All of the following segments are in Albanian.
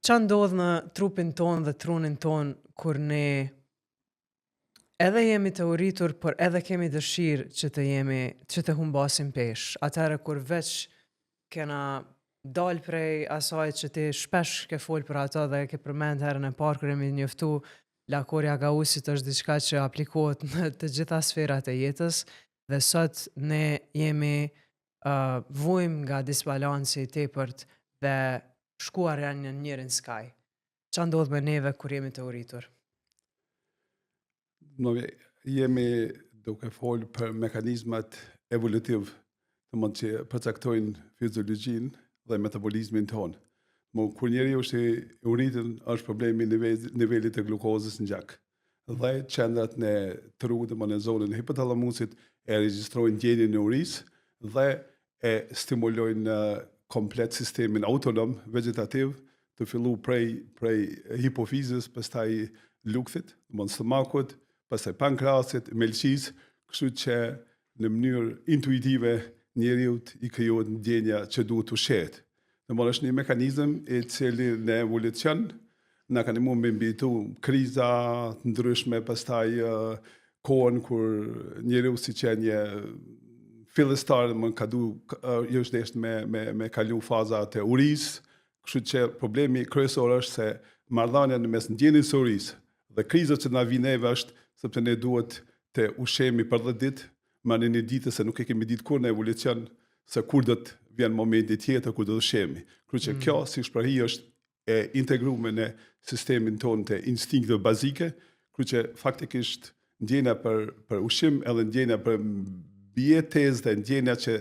Qa ndodh në trupin ton dhe trunin ton kur ne edhe jemi të uritur, por edhe kemi dëshirë që të humbasim pesh. Atëherë kur veç kena dal prej asaj që ti shpesh ke fol për ato dhe ke përmend herën e parë kur jemi njoftu, lakorja gausit është diçka që aplikohet në të gjitha sferat e jetës dhe sot ne jemi vujmë nga disbalansi i tepërt dhe shkuarja në njërin skaj. Qa ndodh me neve kur jemi të uritur? Jemi duke folë për mekanizmat evolutiv të mund që përcaktojnë fiziologjin dhe metabolizmin tonë. Kur njeri është i uritur, është problemi nivelit të glukozës në gjak. Dhe qendrat në tru dhe në zonën e hipotalamusit e regjistrojnë ndjenjen e urisë dhe e stimulojnë komplet sistemin autonom vegetativ të fillu prej hipofizës, pastaj lukthit, stomakut, pastaj pankrasit, melqis, kështu që në mënyrë intuitive njeriut i krijohet ndjenja që duhet të shetë. Është një mekanizëm i cili në evolucion na ka ndihmuar me mbijetu kriza të ndryshme, pastaj kohën kur njeriu si qenie fillestar ka me kalu fazat e urisë, kështu që problemi kryesor është se marrëdhënia në mes ndjenjes së urisë dhe krizat që na vijnë neve është sepse ne duhet të ushqemi për 10 ditë, ma në një ditë se nuk e kemi ditë kur në evolucion se kur do të vjen momenti tjetër kur do të ushqemi. Kështu që kjo si shprehi është e integruar në sistemin tonë të instinkteve bazike, kështu që faktikisht ndjenja për ushqim edhe ndjenja për bijetesë dhe ndjenja që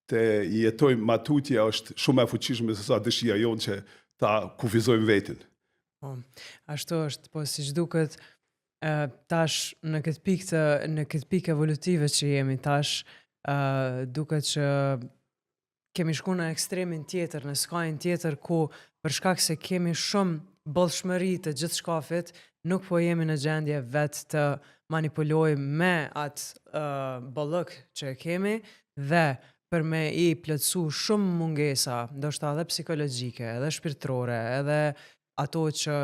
të jetojmë matutje është shumë e fuqishme se sa dëshira jonë që ta kufizojmë veten. Ashtu është, po siç duket tash në këtë pikë evolutive që jemi tash, duket që kemi shku në ekstremin tjetër, në skajin tjetër ku për shkak se kemi shumë bollshmëri të gjithë shkafit, nuk po jemi në gjendje vetë të manipulojmë me atë bollëk që kemi dhe për me i plotësu shumë mungesa, ndoshta edhe psikologjike, edhe shpirtërore, edhe ato që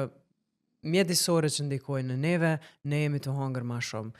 mjedisore që ndikojnë në neve, ne jemi të hangër ma shumë.